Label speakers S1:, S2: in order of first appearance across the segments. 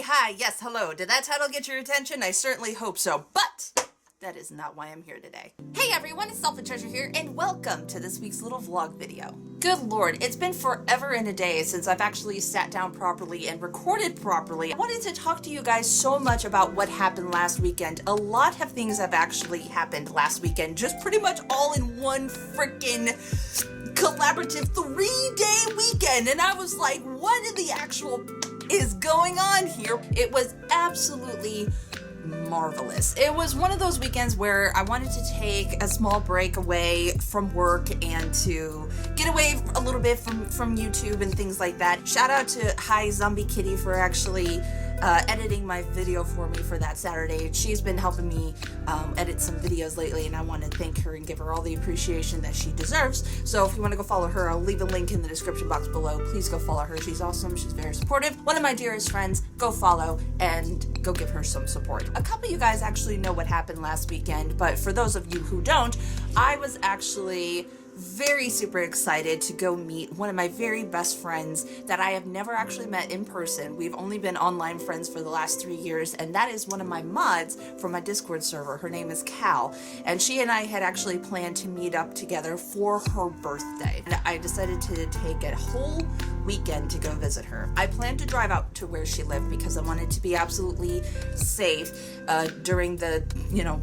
S1: hi, yes, hello. Did that title get your attention? I certainly hope so, but that is not why I'm here today. Hey everyone, it's Self and Treasure here, and welcome to this week's little vlog video. Good lord, it's been forever and a day since I've actually sat down properly and recorded properly. I wanted to talk to you guys so much about what happened last weekend. A lot of things have actually happened last weekend, just pretty much all in one freaking collaborative 3-day weekend, and I was like, what in the actual is going on here? It was absolutely marvelous. It was one of those weekends where I wanted to take a small break away from work and to get away a little bit from YouTube and things like that. Shout out to Hi Zombie Kitty for actually editing my video for me for that Saturday. She's been helping me edit some videos lately, and I want to thank her and give her all the appreciation that she deserves. So if you want to go follow her, I'll leave a link in the description box below. Please go follow her. She's awesome. She's very supportive. One of my dearest friends. Go follow and go give her some support. A couple of you guys actually know what happened last weekend, but for those of you who don't, I was actually very super excited to go meet one of my very best friends that I have never actually met in person. We've only been online friends for the last 3 years, and that is one of my mods from my Discord server. Her name is Cal, and she and I had actually planned to meet up together for her birthday. And I decided to take a whole weekend to go visit her. I planned to drive out to where she lived because I wanted to be absolutely safe during the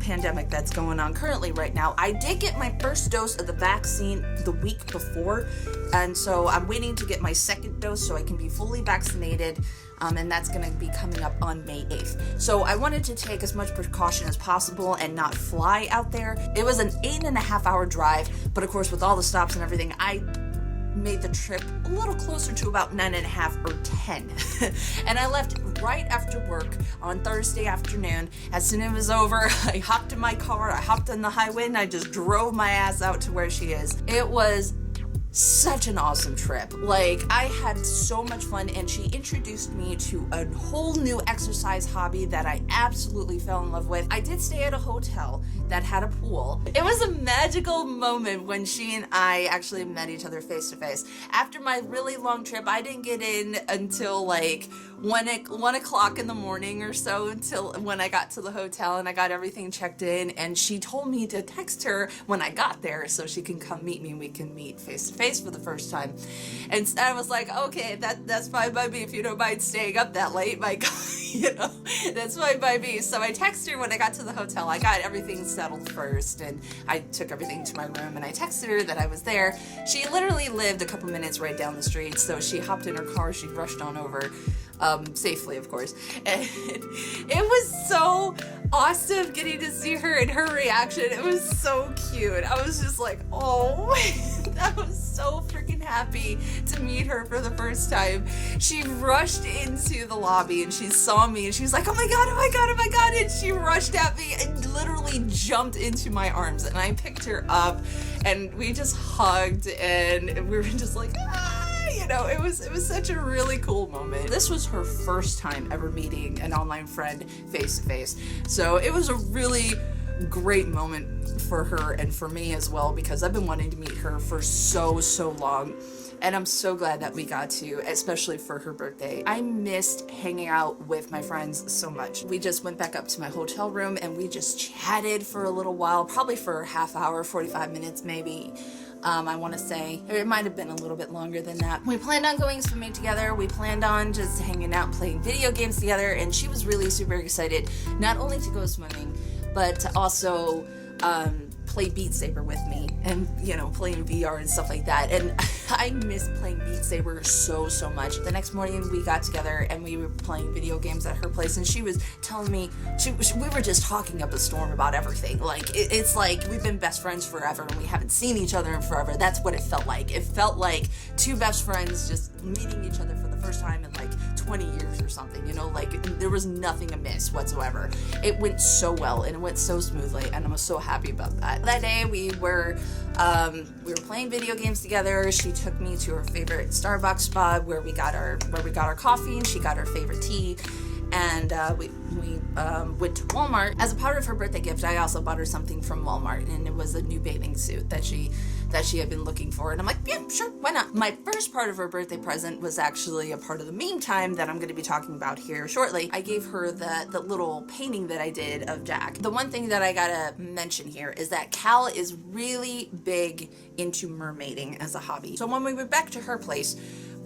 S1: pandemic that's going on currently right now. I did get my first dose of the vaccine the week before, and so I'm waiting to get my second dose so I can be fully vaccinated, and that's going to be coming up on May 8th. So I wanted to take as much precaution as possible and not fly out there. It was an 8.5-hour drive, but of course with all the stops and everything, I made the trip a little closer to about 9.5 or 10. And I left right after work on Thursday afternoon. As soon as it was over, I hopped in my car, I hopped on the highway, and I just drove my ass out to where she is. It was such an awesome trip. Like, I had so much fun, and she introduced me to a whole new exercise hobby that I absolutely fell in love with. I did stay at a hotel that had a pool. It was a magical moment when she and I actually met each other face to face. After my really long trip, I didn't get in until like 1 o'clock in the morning or so, until when I got to the hotel and I got everything checked in, and she told me to text her when I got there so she can come meet me and we can meet face to face for the first time. And I was like, okay, that's fine by me if you don't mind staying up that late. My God, that's fine by me. So I texted her when I got to the hotel. I got everything settled first, and I took everything to my room, and I texted her that I was there. She literally lived a couple minutes right down the street, so she hopped in her car, she rushed on over, safely of course, and it was so awesome getting to see her and her reaction. It was so cute. I was just like, oh, I was so freaking happy to meet her for the first time. She rushed into the lobby and she saw me and she was like, oh my god, oh my god, oh my god, and she rushed at me and literally jumped into my arms, and I picked her up and we just hugged and we were just like, it was such a really cool moment. This was her first time ever meeting an online friend face to face, so it was a really great moment for her and for me as well, because I've been wanting to meet her for so long, and I'm so glad that we got to, especially for her birthday. I missed hanging out with my friends so much. We just went back up to my hotel room and we just chatted for a little while, probably for a half hour, 45 minutes maybe. I want to say it might have been a little bit longer than that. We planned on going swimming together. We planned on just hanging out, playing video games together, and she was really super excited not only to go swimming, but to also play Beat Saber with me and, playing VR and stuff like that. And I miss playing Beat Saber so much. The next morning we got together and we were playing video games at her place, and she was telling me, we were just talking up a storm about everything. Like, it's like we've been best friends forever and we haven't seen each other in forever. That's what it felt like. It felt like two best friends just meeting each other for the first time in like 20 years or something, like there was nothing amiss whatsoever. It went so well and it went so smoothly, and I was so happy about that. That day we were playing video games together. She took me to her favorite Starbucks spot where we got our coffee, and she got her favorite tea. and we went to Walmart. As a part of her birthday gift, I also bought her something from Walmart, and it was a new bathing suit that she had been looking for, and I'm like, yeah, sure, why not? My first part of her birthday present was actually a part of the meantime that I'm going to be talking about here shortly. I gave her the little painting that I did of Jack. The one thing that I gotta mention here is that Cal is really big into mermaiding as a hobby. So when we went back to her place,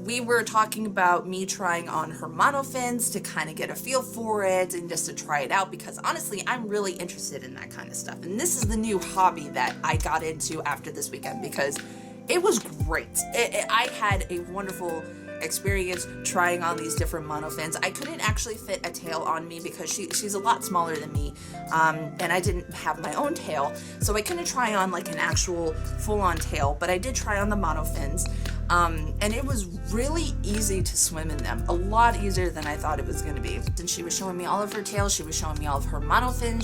S1: we were talking about me trying on her monofins to kind of get a feel for it and just to try it out, because honestly, I'm really interested in that kind of stuff. And this is the new hobby that I got into after this weekend, because it was great. I had a wonderful experience trying on these different monofins. I couldn't actually fit a tail on me because she's a lot smaller than me, and I didn't have my own tail, so I couldn't try on like an actual full-on tail, but I did try on the monofins. And it was really easy to swim in them, a lot easier than I thought it was going to be. And she was showing me all of her tails, she was showing me all of her monofins,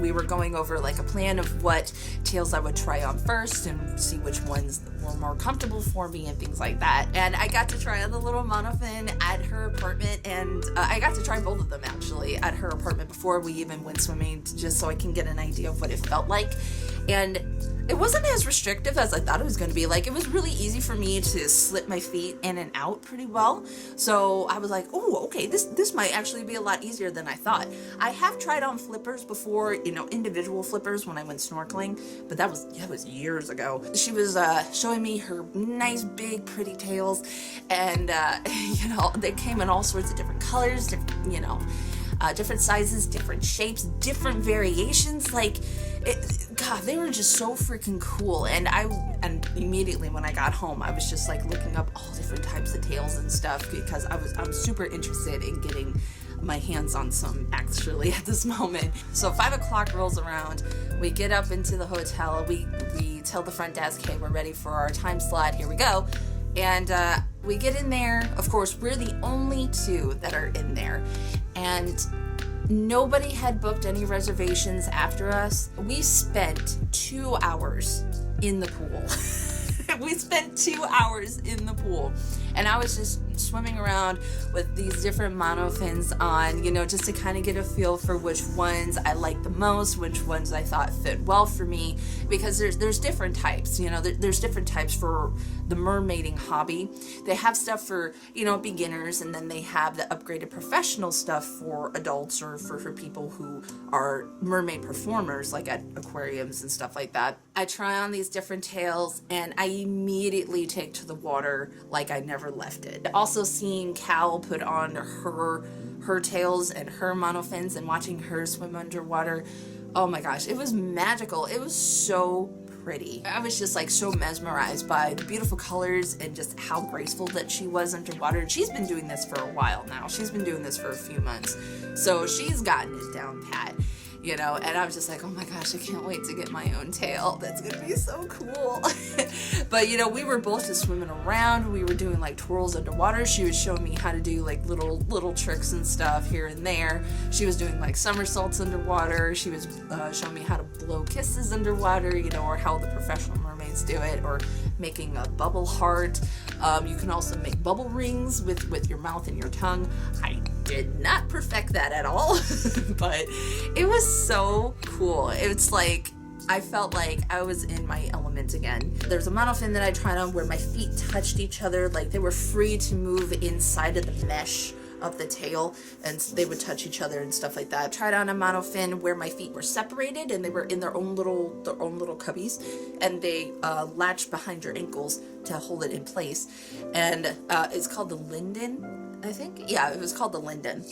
S1: we were going over like a plan of what tails I would try on first and see which ones were more comfortable for me and things like that. And I got to try on the little monofin at her apartment, and I got to try both of them actually at her apartment before we even went swimming, just so I can get an idea of what it felt like. And it wasn't as restrictive as I thought it was going to be. Like, it was really easy for me to slip my feet in and out pretty well. So I was like, oh, okay, this might actually be a lot easier than I thought. I have tried on flippers before, individual flippers when I went snorkeling, but that was years ago. She was showing me her nice, big, pretty tails, and they came in all sorts of different colors, different sizes, different shapes, different variations. Like, God, they were just so freaking cool. And immediately when I got home, I was just like looking up all different types of tails and stuff, because I'm super interested in getting my hands on some actually at this moment. So 5 o'clock rolls around, we get up into the hotel, we tell the front desk, hey, we're ready for our time slot, here we go. And we get in there. Of course, we're the only two that are in there, and nobody had booked any reservations after us. We spent 2 hours in the pool. We spent 2 hours in the pool, and I was just swimming around with these different monofins on, just to kind of get a feel for which ones I liked the most, which ones I thought fit well for me, because there's different types, there's different types for the mermaiding hobby. They have stuff for, beginners, and then they have the upgraded professional stuff for adults or for people who are mermaid performers, like at aquariums and stuff like that. I try on these different tails, and I immediately take to the water like I never left it. Also seeing Cal put on her tails and her monofins and watching her swim underwater, oh my gosh, it was magical. It was so pretty. I was just like so mesmerized by the beautiful colors and just how graceful that she was underwater. And she's been doing this for a while now. She's been doing this for a few months, so she's gotten it down pat. And I was just like, oh my gosh, I can't wait to get my own tail. That's gonna be so cool. But we were both just swimming around. We were doing like twirls underwater. She was showing me how to do like little tricks and stuff here and there. She was doing like somersaults underwater. She was showing me how to blow kisses underwater, or how the professional mermaids do it, or making a bubble heart. You can also make bubble rings with your mouth and your tongue. I did not perfect that at all, but it was so cool. It's like, I felt like I was in my element again. There's a monofin that I tried on where my feet touched each other, like they were free to move inside of the mesh of the tail, and they would touch each other and stuff like that. I tried on a monofin where my feet were separated and they were in their own little cubbies, and they latched behind your ankles to hold it in place. And it's called the Linden, I think. Yeah, it was called the Linden.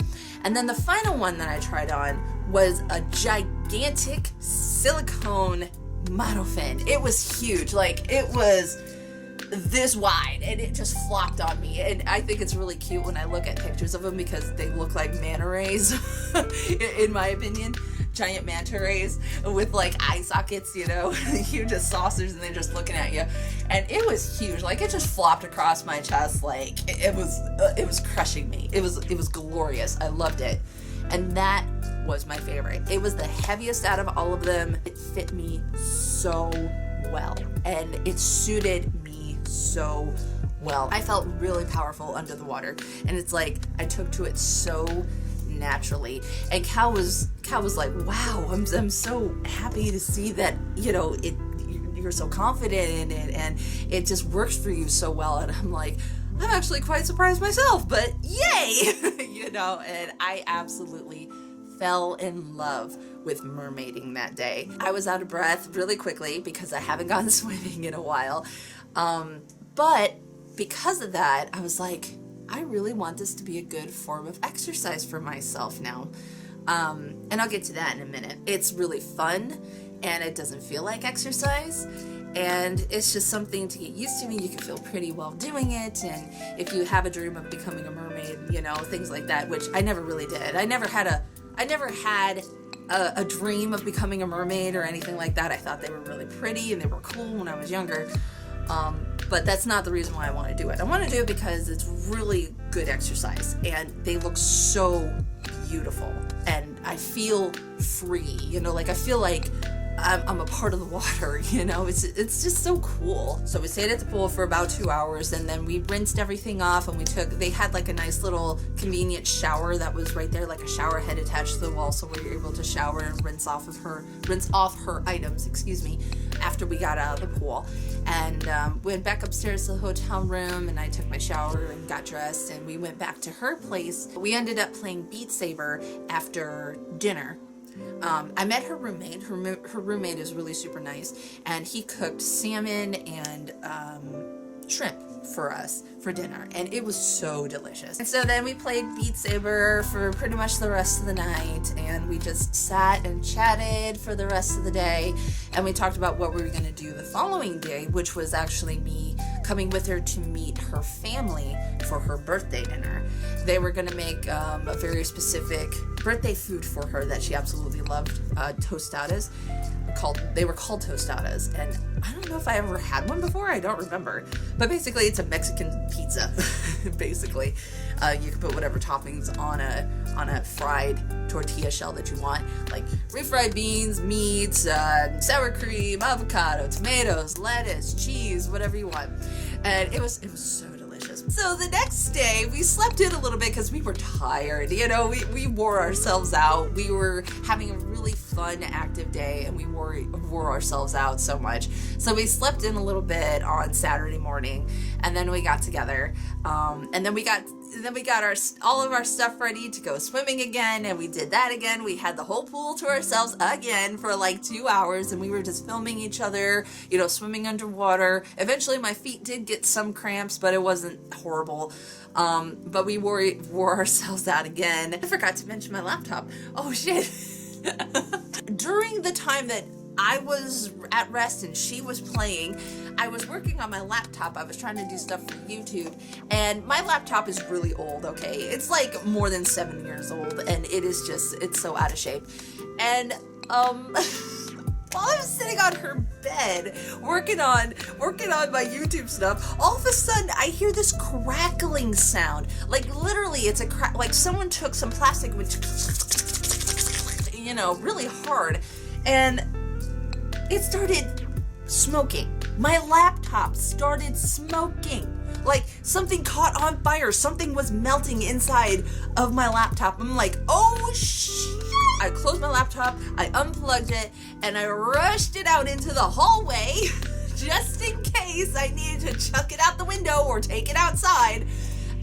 S1: And then the final one that I tried on was a gigantic silicone monofin. It was huge. Like, it was this wide, and it just flopped on me. And I think it's really cute when I look at pictures of them, because they look like manta rays, in my opinion. Giant manta rays with like eye sockets, huge as saucers, and they're just looking at you. And it was huge. Like, it just flopped across my chest. Like, it was crushing me. It was glorious. I loved it. And that was my favorite. It was the heaviest out of all of them. It fit me so well, and it suited me so well. I felt really powerful under the water, and it's like I took to it so naturally. And Cal was like, wow, I'm so happy to see that, you know, you're so confident in it and it just works for you so well. And I'm like, I'm actually quite surprised myself, but yay! You know, and I absolutely fell in love with mermaiding that day. I was out of breath really quickly because I haven't gone swimming in a while. But because of that, I was like, I really want this to be a good form of exercise for myself now. And I'll get to that in a minute. It's really fun and it doesn't feel like exercise. And it's just something to get used to, and you can feel pretty well doing it. And if you have a dream of becoming a mermaid, you know, things like that, which I never really did. I never had a dream of becoming a mermaid or anything like that. I thought they were really pretty and they were cool when I was younger. But that's not the reason why I want to do it. I want to do it because it's really good exercise and they look so beautiful and I feel free, you know, like I feel like I'm a part of the water, you know, it's just so cool. So we stayed at the pool for about 2 hours and then we rinsed everything off and they had like a nice little convenient shower that was right there, like a shower head attached to the wall. So we were able to shower and rinse off her items, after we got out of the pool. And went back upstairs to the hotel room and I took my shower and got dressed and we went back to her place. We ended up playing Beat Saber after dinner. I met her roommate. Her roommate is really super nice, and he cooked salmon and shrimp for us for dinner, and it was so delicious. And so then we played Beat Saber for pretty much the rest of the night, and we just sat and chatted for the rest of the day, and we talked about what we were going to do the following day, which was actually me coming with her to meet her family for her birthday dinner. They were going to make a very specific birthday food for her that she absolutely loved, tostadas. They were called tostadas, and I don't know if I ever had one before. I don't remember, but basically it's a Mexican pizza. Basically, you can put whatever toppings on a fried tortilla shell that you want, like refried beans, meat, sour cream, avocado, tomatoes, lettuce, cheese, whatever you want. And it was so delicious. So the next day we slept in a little bit because we were tired. You know, we wore ourselves out. We were having a really fun, active day, and we wore ourselves out so much. So we slept in a little bit on Saturday morning, and then we got together. And then we got all of our stuff ready to go swimming again, and we did that again. We had the whole pool to ourselves again for like 2 hours, and we were just filming each other, you know, swimming underwater. Eventually my feet did get some cramps, but it wasn't horrible. But we wore ourselves out again. I forgot to mention my laptop. Oh shit. During the time that I was at rest and she was playing, I was working on my laptop. I was trying to do stuff for YouTube, and my laptop is really old, okay? It's like more than 7 years old, and it's so out of shape. And while I was sitting on her bed working on my YouTube stuff, all of a sudden I hear this crackling sound. Like literally it's a crack, like someone took some plastic which, you know, really hard, and it started smoking. My laptop started smoking. Like something caught on fire. Something was melting inside of my laptop. I'm like, oh shit. I closed my laptop, I unplugged it, and I rushed it out into the hallway just in case I needed to chuck it out the window or take it outside.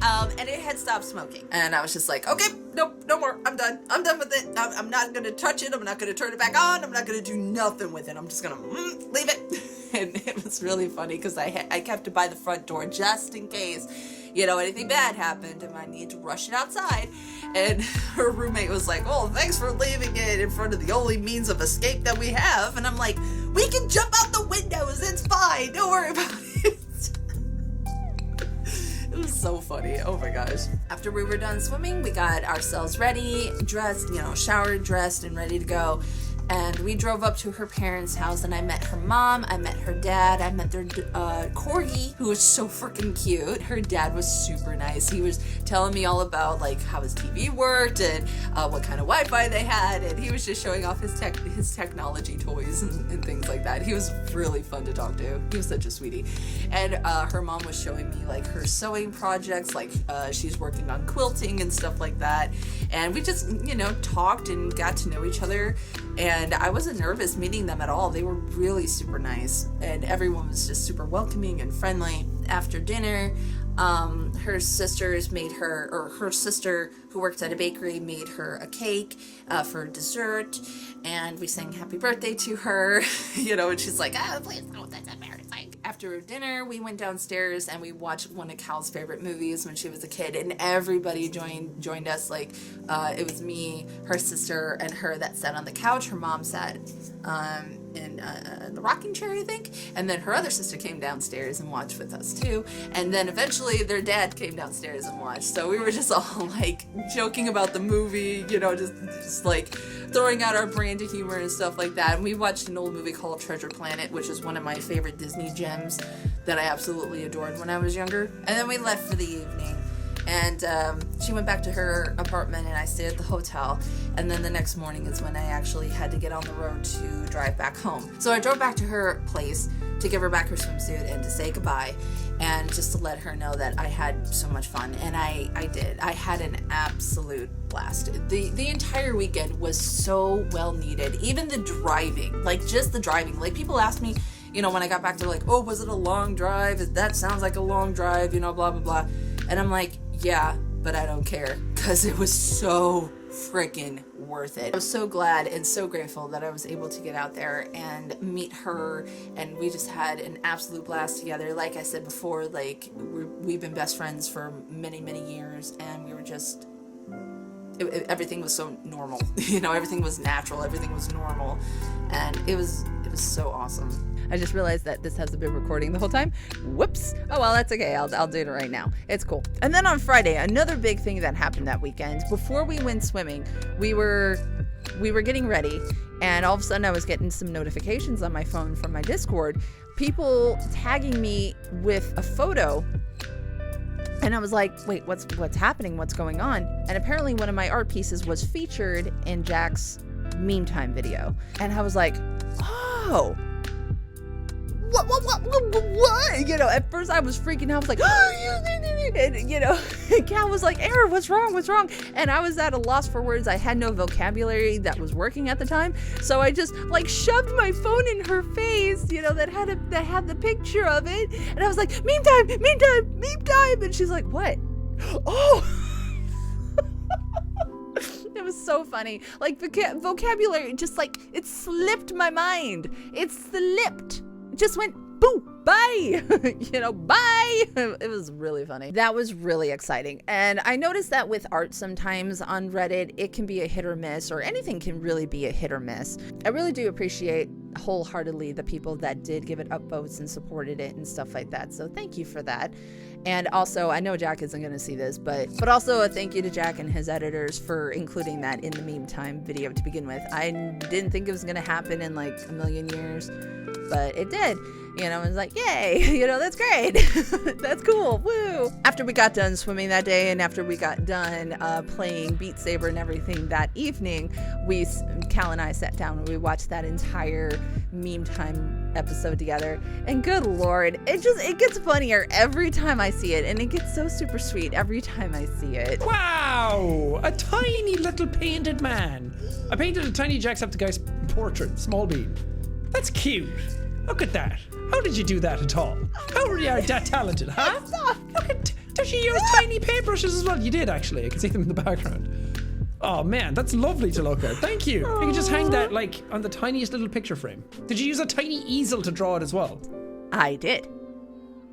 S1: And it had stopped smoking. And I was just like, okay, nope, no more. I'm done. I'm done with it. I'm not going to touch it. I'm not going to turn it back on. I'm not going to do nothing with it. I'm just going to leave it. And it was really funny because I kept it by the front door just in case, you know, anything bad happened and I need to rush it outside. And her roommate was like, well, thanks for leaving it in front of the only means of escape that we have. And I'm like, we can jump out the windows. It's fine. Don't worry about it. It was so funny. Oh my gosh. After we were done swimming, we got ourselves ready, dressed, you know, showered, dressed, and ready to go. And we drove up to her parents' house, and I met her mom, I met her dad, I met their corgi, who was so freaking cute. Her dad was super nice. He was telling me all about like how his TV worked and what kind of Wi-Fi they had, and he was just showing off his technology toys and things like that. He was really fun to talk to. He was such a sweetie. And her mom was showing me like her sewing projects, like she's working on quilting and stuff like that. And we just, you know, talked and got to know each other. And I wasn't nervous meeting them at all. They were really super nice, and everyone was just super welcoming and friendly. After dinner, her sisters made her, or her sister who worked at a bakery made her a cake for dessert, and we sang happy birthday to her, you know, and she's like, oh, please don't, that's embarrassing. After dinner, we went downstairs and we watched one of Cal's favorite movies when she was a kid, and everybody joined us. Like, it was me, her sister, and her that sat on the couch. Her mom sat in the rocking chair, I think, and then her other sister came downstairs and watched with us too, and then eventually their dad came downstairs and watched. So we were just all like joking about the movie, you know, just like throwing out our brand of humor and stuff like that. And we watched an old movie called Treasure Planet, which is one of my favorite Disney gems that I absolutely adored when I was younger. And then we left for the evening, and she went back to her apartment and I stayed at the hotel. And then the next morning is when I actually had to get on the road to drive back home. So I drove back to her place to give her back her swimsuit and to say goodbye, and just to let her know that I had so much fun. And I did. I had an absolute blast. The entire weekend was so well needed. Even the driving, like just the driving. Like, people asked me, you know, when I got back, they're like, oh, was it a long drive? That sounds like a long drive, you know, blah, blah, blah. And I'm like, yeah, but I don't care, because it was so freaking worth it. I was so glad and so grateful that I was able to get out there and meet her, and we just had an absolute blast together. Like I said before, like we've been best friends for many, many years, and we were just, everything was so normal, you know, everything was natural, everything was normal, and it was so awesome. I just realized that this hasn't been recording the whole time. Whoops. Oh, well, that's okay. I'll do it right now. It's cool. And then on Friday, another big thing that happened that weekend, before we went swimming, we were getting ready, and all of a sudden I was getting some notifications on my phone from my Discord, people tagging me with a photo. And I was like, wait, what's happening? What's going on? And apparently one of my art pieces was featured in Jack's meme time video. And I was like, oh, what? You know, at first I was freaking out. I was like, oh, and, you know, Cal was like, Aaron, what's wrong? And I was at a loss for words. I had no vocabulary that was working at the time. So I just like shoved my phone in her face, you know, that had the picture of it. And I was like, meme time. And she's like, what? Oh. It was so funny. Like, vocabulary, just like, it slipped my mind. It slipped. It just went, boo, bye. You know, bye. It was really funny. That was really exciting. And I noticed that with art sometimes on Reddit, it can be a hit or miss, or anything can really be a hit or miss. I really do appreciate wholeheartedly the people that did give it upvotes and supported it and stuff like that. So thank you for that. And also, I know Jack isn't going to see this, but also a thank you to Jack and his editors for including that in the meme time video to begin with. I didn't think it was going to happen in like a million years, but it did. You know, I was like, yay, you know, that's great. That's cool. Woo. After we got done swimming that day, and after we got done playing Beat Saber and everything that evening, Cal and I sat down and we watched that entire meme time episode together. And good Lord, it gets funnier every time I see it. And it gets so super sweet every time I see it.
S2: Wow, a tiny little painted man. I painted a tiny Jacksepticeye's portrait, small bean. That's cute. Look at that. How did you do that at all? How are you that talented, huh? Look at, does she use tiny paintbrushes as well? You did, actually. I can see them in the background. Oh man, that's lovely to look at. Thank you. You can just hang that like on the tiniest little picture frame. Did you use a tiny easel to draw it as well?
S1: I did.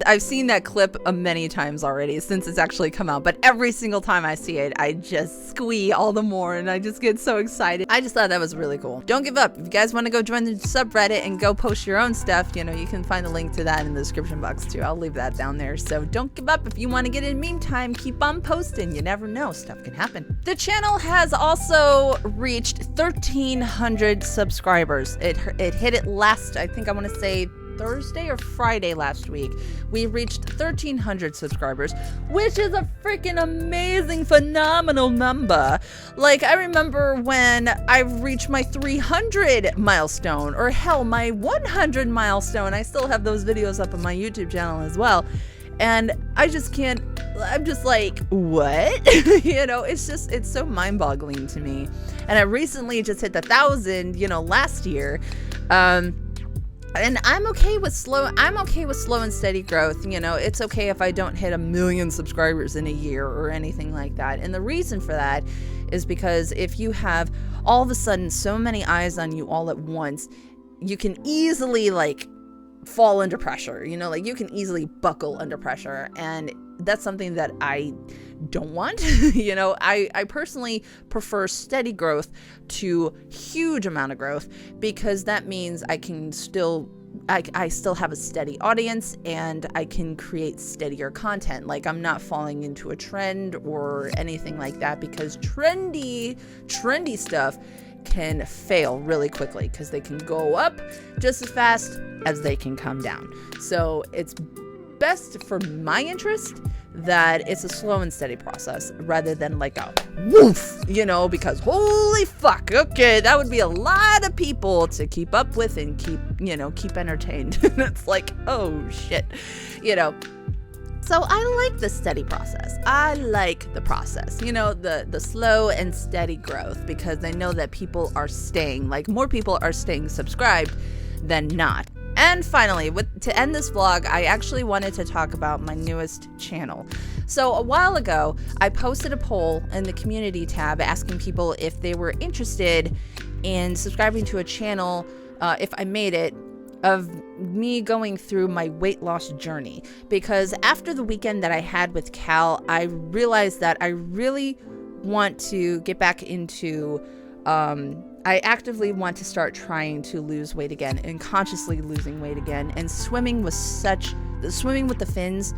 S1: I've seen that clip many times already since it's actually come out, but every single time I see it, I just squee all the more and I just get so excited. I just thought that was really cool. Don't give up. If you guys want to go join the subreddit and go post your own stuff, you know, you can find a link to that in the description box too. I'll leave that down there. So don't give up. If you want to get in meme time, keep on posting. You never know. Stuff can happen. The channel has also reached 1,300 subscribers. It hit it last, I think I want to say Thursday or Friday last week, we reached 1,300 subscribers, which is a freaking amazing, phenomenal number. Like, I remember when I reached my 300 milestone, or hell, my 100 milestone. I still have those videos up on my YouTube channel as well. And I just can't, I'm just like, what? You know, it's so mind-boggling to me. And I recently just hit the 1,000, you know, last year. And I'm okay with slow and steady growth. You know, it's okay if I don't hit 1 million subscribers in a year or anything like that. And the reason for that is because if you have all of a sudden so many eyes on you all at once, you can easily like fall under pressure, you know, like you can easily buckle under pressure. And that's something that I don't want. You know, I personally prefer steady growth to huge amount of growth, because that means I can still I still have a steady audience and I can create steadier content. Like, I'm not falling into a trend or anything like that, because trendy stuff can fail really quickly, because they can go up just as fast as they can come down. So it's best for my interest that it's a slow and steady process rather than like a woof, you know, because holy fuck, okay, that would be a lot of people to keep up with and keep entertained. It's like, oh shit, you know. So I like the steady process. I like the process, you know, the slow and steady growth, because I know that people are staying, like more people are staying subscribed than not. And finally, to end this vlog, I actually wanted to talk about my newest channel. So a while ago, I posted a poll in the community tab asking people if they were interested in subscribing to a channel, if I made it, of me going through my weight loss journey. Because after the weekend that I had with Cal, I realized that I really want to get back into, I actively want to start trying to lose weight again and consciously losing weight again. And swimming with the fins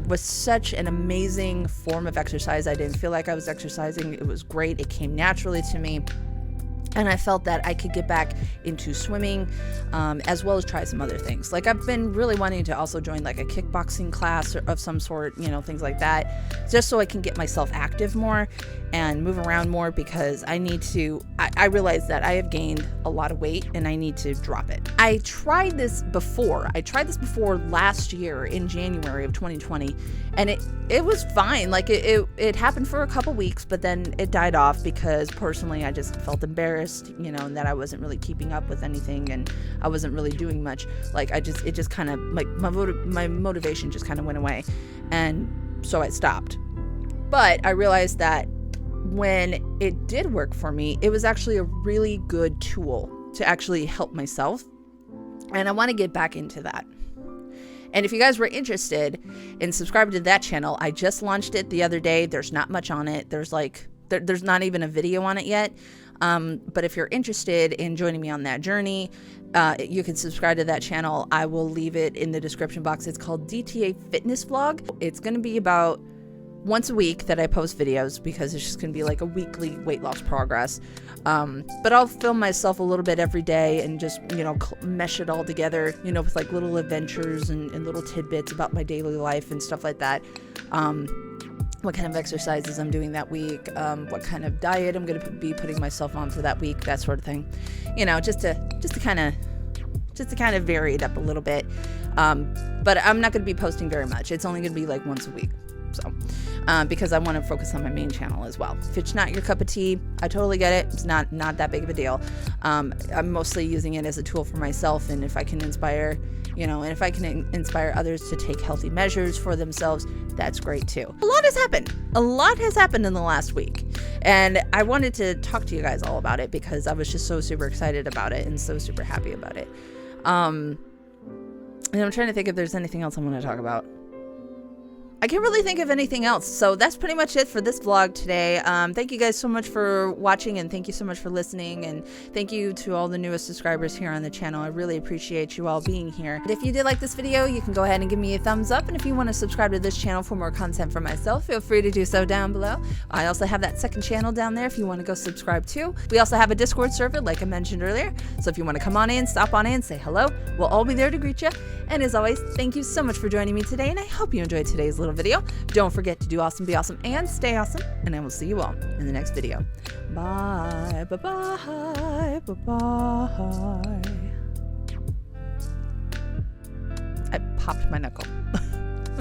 S1: was such an amazing form of exercise. I didn't feel like I was exercising. It was great. It came naturally to me. And I felt that I could get back into swimming, as well as try some other things. Like, I've been really wanting to also join like a kickboxing class or of some sort, you know, things like that, just so I can get myself active more and move around more, because I need to, I realize that I have gained a lot of weight and I need to drop it. I tried this before last year in January of 2020, and it was fine. Like, it happened for a couple weeks, but then it died off because personally I just felt embarrassed, you know, and that I wasn't really keeping up with anything and I wasn't really doing much. Like, it just kind of, like, my motivation just kind of went away, and so I stopped. But I realized that when it did work for me, it was actually a really good tool to actually help myself, and I want to get back into that. And if you guys were interested in subscribing to that channel, I just launched it the other day. There's not much on it. There's not even a video on it yet. But if you're interested in joining me on that journey, you can subscribe to that channel. I will leave it in the description box. It's called DTA Fitness Vlog. It's going to be about once a week that I post videos, because it's just going to be like a weekly weight loss progress. But I'll film myself a little bit every day and just, you know, mesh it all together, you know, with like little adventures and little tidbits about my daily life and stuff like that. What kind of exercises I'm doing that week, what kind of diet I'm going to be putting myself on for that week, that sort of thing. You know, just to kind of vary it up a little bit. But I'm not going to be posting very much. It's only going to be like once a week. So, because I want to focus on my main channel as well. If it's not your cup of tea, I totally get it. It's not that big of a deal. I'm mostly using it as a tool for myself, and if I can inspire, you know, and if I can inspire others to take healthy measures for themselves, that's great too. A lot has happened in the last week, and I wanted to talk to you guys all about it because I was just so super excited about it and so super happy about it. And I'm trying to think if there's anything else I want to talk about. I can't really think of anything else. So that's pretty much it for this vlog today. Thank you guys so much for watching, and thank you so much for listening, and thank you to all the newest subscribers here on the channel. I really appreciate you all being here. And if you did like this video, you can go ahead and give me a thumbs up, and if you want to subscribe to this channel for more content from myself, feel free to do so down below. I also have that second channel down there if you want to go subscribe too. We also have a Discord server like I mentioned earlier, so if you want to come on in, stop on in, say hello, we'll all be there to greet you. And as always, thank you so much for joining me today, and I hope you enjoyed today's little video. Don't forget to do awesome, be awesome, and stay awesome, and I will see you all in the next video. Bye, bye-bye, bye-bye. I popped my knuckle.